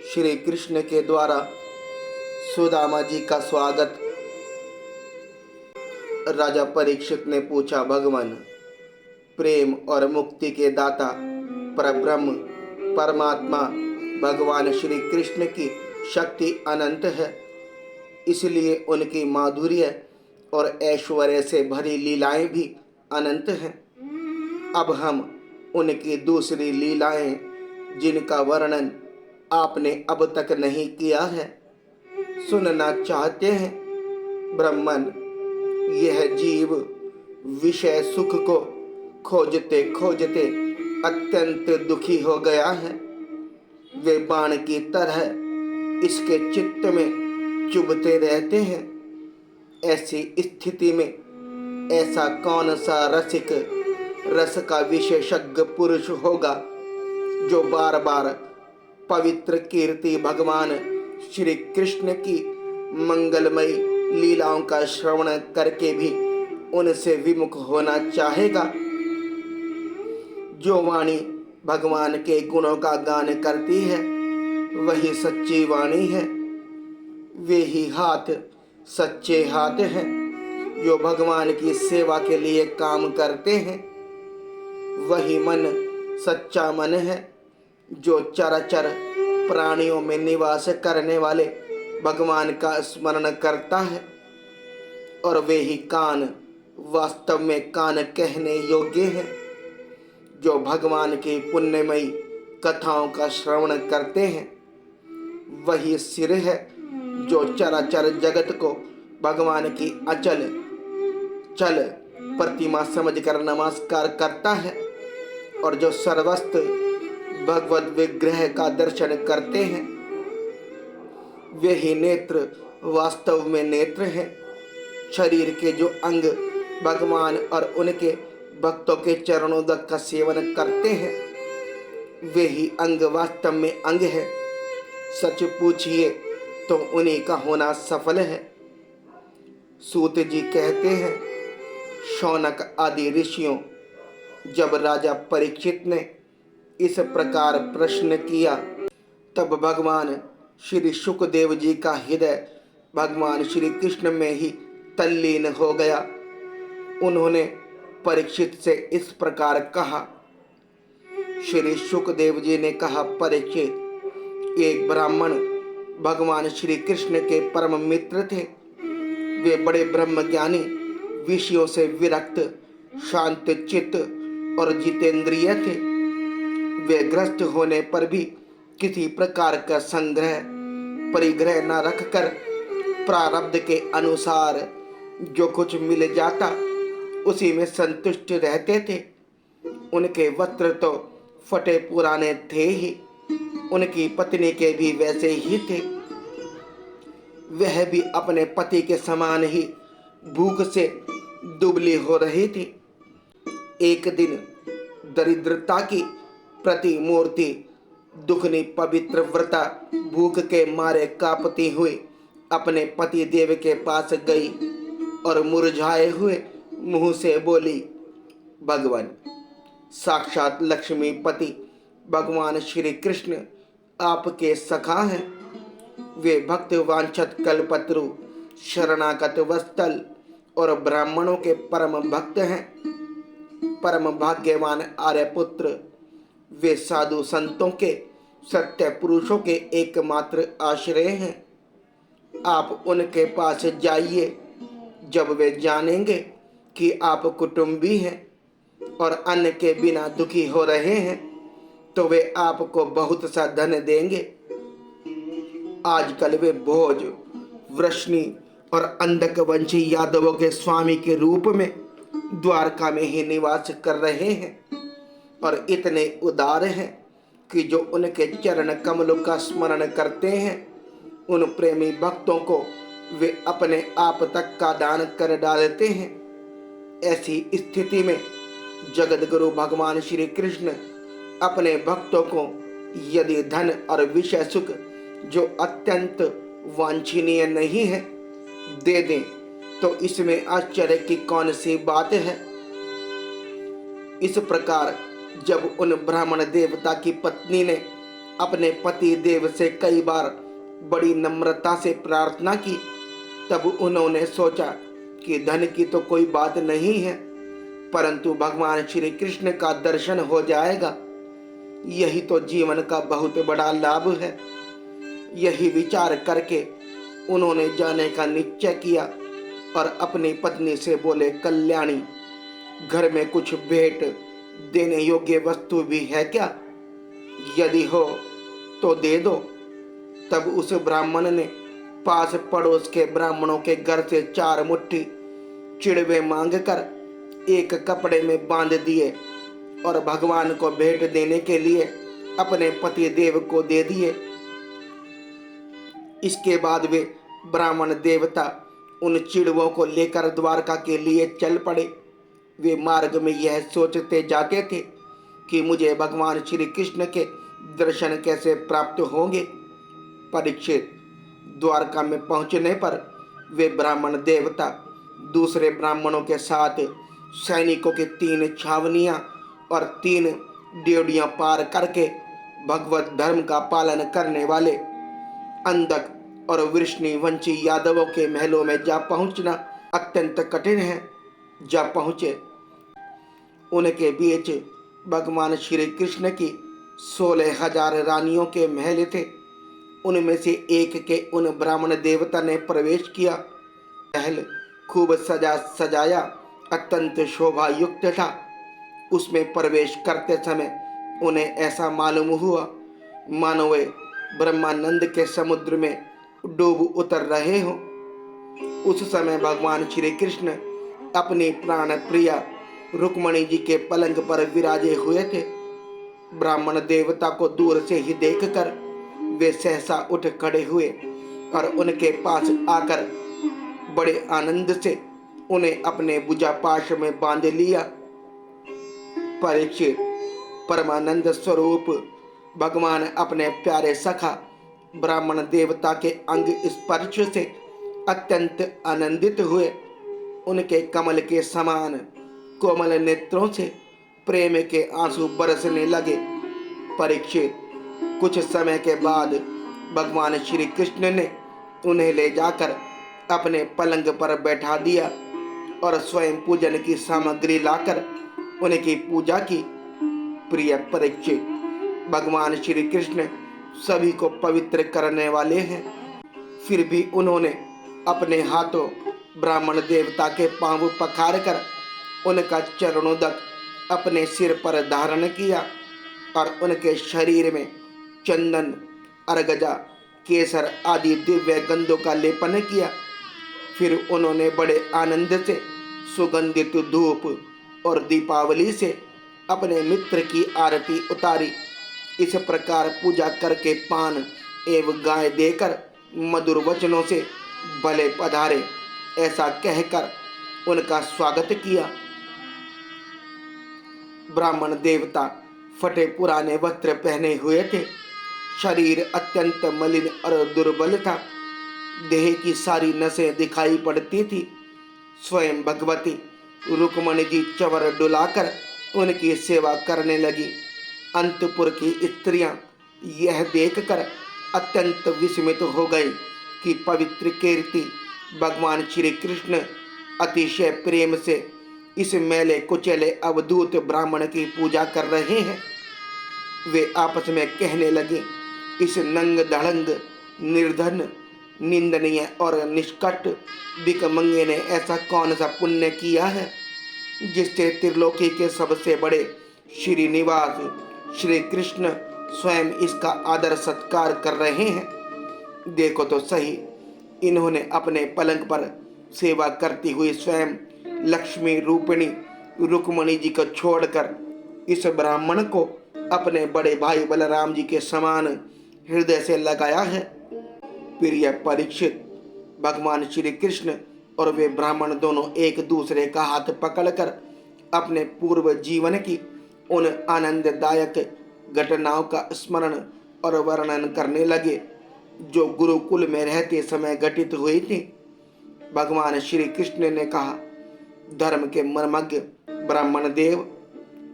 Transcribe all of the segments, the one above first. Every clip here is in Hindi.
श्री कृष्ण के द्वारा सुदामा जी का स्वागत। राजा परीक्षित ने पूछा, भगवान, प्रेम और मुक्ति के दाता परब्रह्म परमात्मा भगवान श्री कृष्ण की शक्ति अनंत है, इसलिए उनकी माधुर्य और ऐश्वर्य से भरी लीलाएं भी अनंत हैं। अब हम उनकी दूसरी लीलाएं, जिनका वर्णन आपने अब तक नहीं किया है, सुनना चाहते हैं। ब्रह्मन, यह जीव विषय सुख को खोजते खोजते अत्यंत दुखी हो गया है। वे बाण की तरह इसके चित्त में चुभते रहते हैं। ऐसी स्थिति में ऐसा कौन सा रसिक, रस का विशेषज्ञ पुरुष होगा जो बार बार पवित्र कीर्ति भगवान श्री कृष्ण की मंगलमयी लीलाओं का श्रवण करके भी उनसे विमुख होना चाहेगा। जो वाणी भगवान के गुणों का गान करती है वही सच्ची वाणी है। वे ही हाथ सच्चे हाथ हैं जो भगवान की सेवा के लिए काम करते हैं। वही मन सच्चा मन है जो चराचर प्राणियों में निवास करने वाले भगवान का स्मरण करता है। और वे ही कान वास्तव में कान कहने योग्य हैं जो भगवान की पुण्यमयी कथाओं का श्रवण करते हैं। वही सिर है जो चराचर जगत को भगवान की अचल चल प्रतिमा समझकर नमस्कार करता है और जो सर्वस्त्र भगवत विग्रह का दर्शन करते हैं। वे ही नेत्र वास्तव में नेत्र हैं। शरीर के जो अंग भगवान और उनके भक्तों के चरणोदक का सेवन करते हैं, वे ही अंग वास्तव में अंग है। सच पूछिए तो उन्हीं का होना सफल है। सूत जी कहते हैं, शौनक आदि ऋषियों, जब राजा परीक्षित ने इस प्रकार प्रश्न किया तब भगवान श्री शुकदेव जी का हृदय भगवान श्री कृष्ण में ही तल्लीन हो गया। उन्होंने परीक्षित से इस प्रकार कहा। श्री शुकदेव जी ने कहा, परीक्षित, एक ब्राह्मण भगवान श्री कृष्ण के परम मित्र थे। वे बड़े ब्रह्मज्ञानी, विषयों से विरक्त, शांत चित्त और जितेंद्रिय थे। वे ग्रस्त होने पर भी किसी प्रकार का संग्रह परिग्रह न रखकर प्रारब्ध के अनुसार जो कुछ मिल जाता उसी में संतुष्ट रहते थे। उनके वस्त्र तो फटे पुराने थे ही, उनकी पत्नी के भी वैसे ही थे। वह भी अपने पति के समान ही भूख से दुबली हो रही थी। एक दिन दरिद्रता की प्रतिमूर्ति दुखनी पवित्र व्रता भूख के मारे कांपती हुई अपने पति देव के पास गई और मुरझाए हुए मुंह से बोली, भगवान, साक्षात लक्ष्मीपति भगवान श्री कृष्ण आपके सखा हैं। वे भक्त वांछत कल्पत्रु, शरणागत वत्सल और ब्राह्मणों के परम भक्त हैं। परम भाग्यवान आर्यपुत्र, वे साधु संतों के, सत्य पुरुषों के एकमात्र आश्रय हैं। आप उनके पास जाइए। जब वे जानेंगे कि आप कुटुंबी हैं और अन्न के बिना दुखी हो रहे हैं तो वे आपको बहुत सा धन देंगे। आजकल वे भोज, वृष्णि और अंधक वंशी यादवों के स्वामी के रूप में द्वारका में ही निवास कर रहे हैं और इतने उदार हैं कि जो उनके चरण कमलों का स्मरण करते हैं उन प्रेमी भक्तों को वे अपने आप तक का दान कर डालते हैं। ऐसी स्थिति में जगत गुरु भगवान श्री कृष्ण अपने भक्तों को यदि धन और विषय सुख जो अत्यंत वांछनीय नहीं है दे दें तो इसमें आश्चर्य की कौन सी बात है। इस प्रकार जब उन ब्राह्मण देवता की पत्नी ने अपने पति देव से कई बार बड़ी नम्रता से प्रार्थना की। तब उन्होंने सोचा कि धन की तो कोई बात नहीं है, परंतु भगवान श्री कृष्ण का दर्शन हो जाएगा, यही तो जीवन का बहुत बड़ा लाभ है। यही विचार करके उन्होंने जाने का निश्चय किया और अपनी पत्नी से बोले, कल्याणी, घर में कुछ भेंट देने योग्य वस्तु भी है क्या? यदि हो तो दे दो। तब उस ब्राह्मण ने पास पड़ोस के ब्राह्मणों के घर से 4 मुट्ठी चिड़वे मांगकर एक कपड़े में बांध दिए और भगवान को भेंट देने के लिए अपने पति देव को दे दिए। इसके बाद वे ब्राह्मण देवता उन चिड़वों को लेकर द्वारका के लिए चल पड़े। वे मार्ग में यह सोचते जाते थे कि मुझे भगवान श्री कृष्ण के दर्शन कैसे प्राप्त होंगे। परीक्षित, द्वारका में पहुंचने पर वे ब्राह्मण देवता दूसरे ब्राह्मणों के साथ सैनिकों की 3 छावनियां और 3 ड्योढ़ियां पार करके भगवत धर्म का पालन करने वाले अंधक और वृष्णिवंशी यादवों के महलों में जा पहुंचना अत्यंत कठिन है। जा पहुंचे। उनके बीच भगवान श्री कृष्ण की 16,000 रानियों के महल थे। उनमें से एक के उन ब्राह्मण देवता ने प्रवेश किया। महल खूब सजा सजाया अत्यंत शोभा युक्त था। उसमें प्रवेश करते समय उन्हें ऐसा मालूम हुआ मानो वे ब्रह्मानंद के समुद्र में डूब उतर रहे हों। उस समय भगवान श्री कृष्ण अपनी प्राण प्रिया रुक्मणी जी के पलंग पर विराजे हुए थे। ब्राह्मण देवता को दूर से ही देखकर वे सहसा उठ खड़े हुए और उनके पास आकर बड़े आनंद से उन्हें अपने भुजापाश में बांध लिया। परीक्षित, परमानंद स्वरूप भगवान अपने प्यारे सखा ब्राह्मण देवता के अंग स्पर्श से अत्यंत आनंदित हुए। उनके कमल के समान कोमल नेत्रों से प्रेम के आंसू बरसने लगे। परीक्षित, कुछ समय के बाद भगवान श्री कृष्ण ने उन्हें ले जाकर अपने पलंग पर बैठा दिया और स्वयं पूजन की सामग्री लाकर उनकी पूजा की। प्रिय परीक्षित, भगवान श्री कृष्ण सभी को पवित्र करने वाले हैं। फिर भी उन्होंने अपने हाथों ब्राह्मण देवता के पांव पखार कर उनका चरणोदक अपने सिर पर धारण किया और उनके शरीर में चंदन, अर्गजा, केसर आदि दिव्य गंधों का लेपन किया। फिर उन्होंने बड़े आनंद से सुगंधित धूप और दीपावली से अपने मित्र की आरती उतारी। इस प्रकार पूजा करके पान एवं गाय देकर मधुर वचनों से भले पधारे ऐसा कहकर उनका स्वागत किया। ब्राह्मण देवता फटे पुराने वस्त्र पहने हुए थे। शरीर अत्यंत मलिन और दुर्बल था। देह की सारी नसें दिखाई पड़ती थी। स्वयं भगवती रुक्मणी जी चवर डुलाकर उनकी सेवा करने लगी। अंतपुर की स्त्रियां यह देखकर अत्यंत विस्मित हो गई कि पवित्र कीर्ति भगवान श्री कृष्ण अतिशय प्रेम से इस मेले कुचले अवधूत ब्राह्मण की पूजा कर रहे हैं। वे आपस में कहने लगे, इस नंग धड़ंग, निर्धन, निंदनीय और निष्कट भिखमंगे ने ऐसा कौन सा पुण्य किया है जिससे त्रिलोकी के सबसे बड़े श्रीनिवास श्री कृष्ण स्वयं इसका आदर सत्कार कर रहे हैं। देखो तो सही, इन्होंने अपने पलंग पर सेवा करती हुई स्वयं लक्ष्मी रूपिणी रुक्मणी जी को छोड़कर इस ब्राह्मण को अपने बड़े भाई बलराम जी के समान हृदय से लगाया है। प्रिय परीक्षित, भगवान श्री कृष्ण और वे ब्राह्मण दोनों एक दूसरे का हाथ पकड़कर अपने पूर्व जीवन की उन आनंददायक घटनाओं का स्मरण और वर्णन करने लगे जो गुरुकुल में रहते समय घटित हुई थी। भगवान श्री कृष्ण ने कहा, धर्म के मर्मज्ञ ब्राह्मण देव,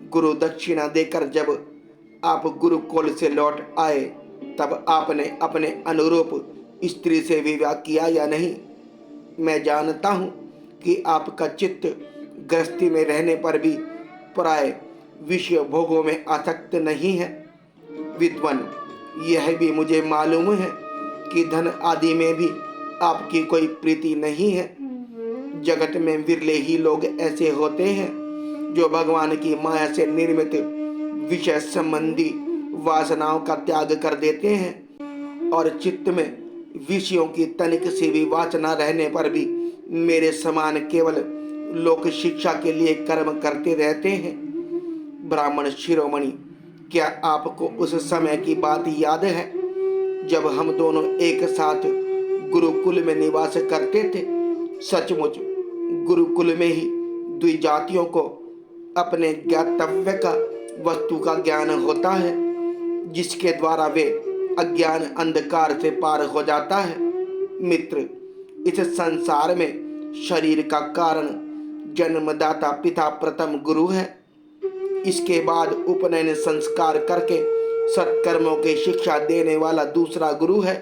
गुरु दक्षिणा देकर जब आप गुरुकुल से लौट आए तब आपने अपने अनुरूप स्त्री से विवाह किया या नहीं? मैं जानता हूँ कि आपका चित्त गृहस्थी में रहने पर भी पराये विषय भोगों में आसक्त नहीं है। विद्वान, यह भी मुझे मालूम है कि धन आदि में भी आपकी कोई प्रीति नहीं है। जगत में विरले ही लोग ऐसे होते हैं जो भगवान की माया से निर्मित विषय संबंधी वासनाओं का त्याग कर देते हैं और चित्त में विषयों की तनिक सी भी वासना रहने पर भी मेरे समान केवल लोक शिक्षा के लिए कर्म करते रहते हैं। ब्राह्मण शिरोमणि, क्या आपको उस समय की बात याद है जब हम दोनों एक साथ गुरुकुल में निवास करते थे? सचमुच गुरुकुल में ही द्विजातियों को अपने ज्ञातव्य का वस्तु का ज्ञान होता है, जिसके द्वारा वे अज्ञान अंधकार से पार हो जाता है। मित्र, इस संसार में शरीर का कारण जन्मदाता पिता प्रथम गुरु है। इसके बाद उपनयन संस्कार करके सत्कर्मों की शिक्षा देने वाला दूसरा गुरु है,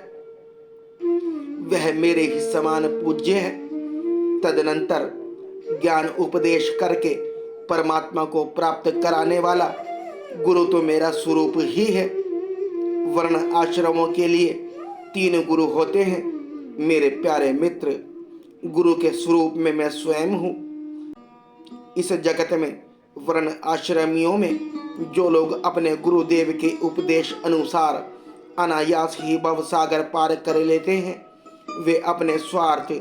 वह मेरे ही समान पूज्य है। तदनंतर ज्ञान उपदेश करके परमात्मा को प्राप्त कराने वाला गुरु तो मेरा स्वरूप ही है। वर्ण आश्रमों के लिए 3 गुरु होते हैं। मेरे प्यारे मित्र, गुरु के स्वरूप में मैं स्वयं हूँ। इस जगत में वर्ण आश्रमियों में जो लोग अपने गुरुदेव के उपदेश अनुसार अनायास ही भवसागर पार कर लेते हैं, वे अपने स्वार्थ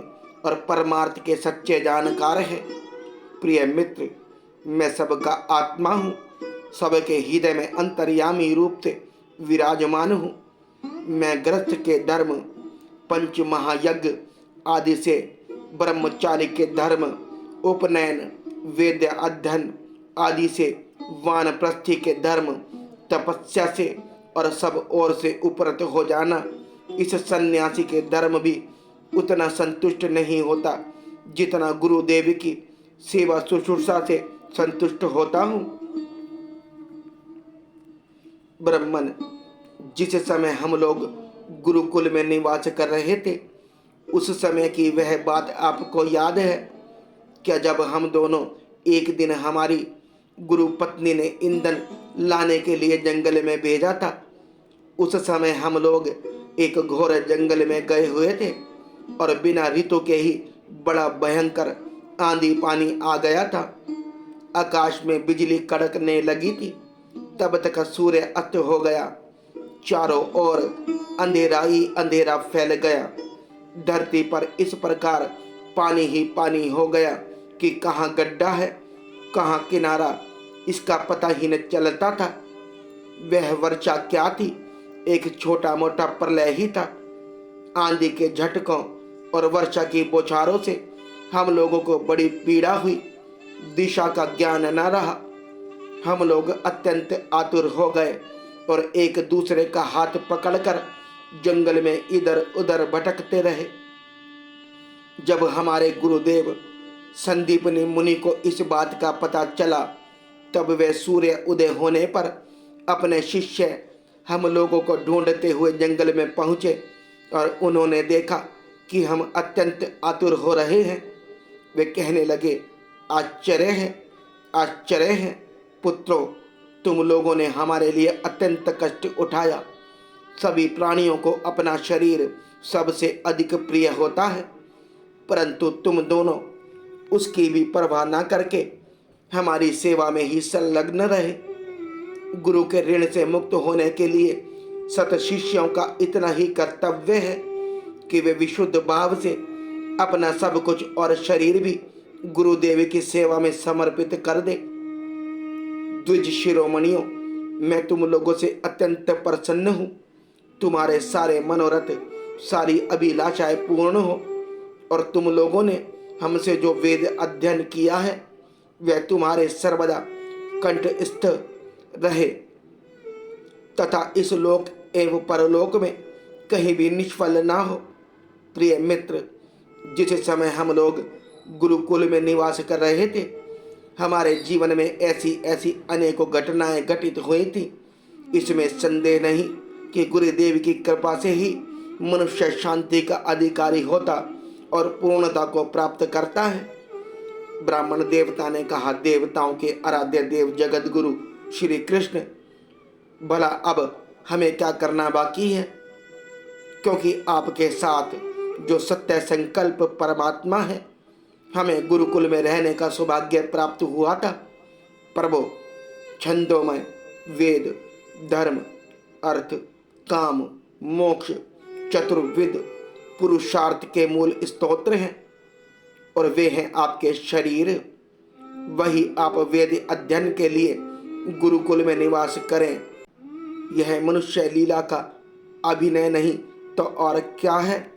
और परमार्थ के सच्चे जानकार हैं। प्रिय मित्र, मैं सबका आत्मा हूँ, सबके हृदय में अंतर्यामी रूप से विराजमान हूँ। मैं गृहस्थ के धर्म, पंच महायज्ञ आदि से, ब्रह्मचारी के धर्म, उपनयन, वेद अध्ययन आदि से, वानप्रस्थी के धर्म, तपस्या से और सब ओर से उपरत हो जाना, इस सन्यासी के धर्म भी उतना संतुष्ट नहीं होता जितना गुरुदेव की सेवा शुश्रूषा से संतुष्ट होता हूँ। ब्राह्मण, जिस समय हम लोग गुरुकुल में निवास कर रहे थे, उस समय की वह बात आपको याद है क्या? जब हम दोनों एक दिन हमारी गुरु पत्नी ने ईंधन लाने के लिए जंगल में भेजा था। उस समय हम लोग एक घोर जंगल में गए हुए थे और बिना ऋतु के ही बड़ा भयंकर आंधी पानी आ गया था। आकाश में बिजली कड़कने लगी थी। तब तक सूर्य अस्त हो गया। चारों ओर अंधेरा ही अंधेरा फैल गया। धरती पर इस प्रकार पानी ही पानी हो गया कि कहाँ गड्ढा है, कहाँ किनारा, इसका पता ही न चलता था। वह वर्षा क्या थी? एक छोटा मोटा प्रलय ही था। आंधी के झटकों और वर्षा की बौछारों से हम लोगों को बड़ी पीड़ा हुई। दिशा का ज्ञान न रहा। हम लोग अत्यंत आतुर हो गए और एक दूसरे का हाथ पकड़कर जंगल में इधर उधर भटकते रहे। जब हमारे गुरुदेव संदीपनी मुनि को इस बात का पता चला, तब वे सूर्य उदय होने पर अपने शिष्य हम लोगों को ढूंढते हुए जंगल में पहुँचे और उन्होंने देखा कि हम अत्यंत आतुर हो रहे हैं। वे कहने लगे, आश्चर्य है, आश्चर्य है पुत्रों, तुम लोगों ने हमारे लिए अत्यंत कष्ट उठाया। सभी प्राणियों को अपना शरीर सबसे अधिक प्रिय होता है, परंतु तुम दोनों उसकी भी परवाह न करके हमारी सेवा में ही संलग्न रहे। गुरु के ऋण से मुक्त होने के लिए सत शिष्यों का इतना ही कर्तव्य है कि वे विशुद्ध भाव से अपना सब कुछ और शरीर भी गुरुदेव की सेवा में समर्पित कर दे। द्विज शिरोमणियों, मैं तुम लोगों से अत्यंत प्रसन्न हूँ। तुम्हारे सारे मनोरथ, सारी अभिलाषाएं पूर्ण हो और तुम लोगों ने हमसे जो वेद अध्ययन किया है वह तुम्हारे सर्वदा कंठस्थ रहे तथा इस लोक एवं परलोक में कहीं भी निष्फल ना हो। प्रिय मित्र, जिस समय हम लोग गुरुकुल में निवास कर रहे थे, हमारे जीवन में ऐसी ऐसी अनेकों घटनाएं घटित हुई थी। इसमें संदेह नहीं कि गुरुदेव की कृपा से ही मनुष्य शांति का अधिकारी होता और पूर्णता को प्राप्त करता है। ब्राह्मण देवता ने कहा, देवताओं के आराध्य देव जगत गुरु श्री कृष्ण, भला अब हमें क्या करना बाकी है? क्योंकि आपके साथ जो सत्य संकल्प परमात्मा है, हमें गुरुकुल में रहने का सौभाग्य प्राप्त हुआ था। प्रभु, छंदोमय वेद, धर्म, अर्थ, काम, मोक्ष, चतुर्विद पुरुषार्थ के मूल स्तोत्र हैं और वे हैं आपके शरीर। वही आप वेद अध्ययन के लिए गुरुकुल में निवास करें। यह मनुष्य लीला का अभिनय नहीं तो और क्या है?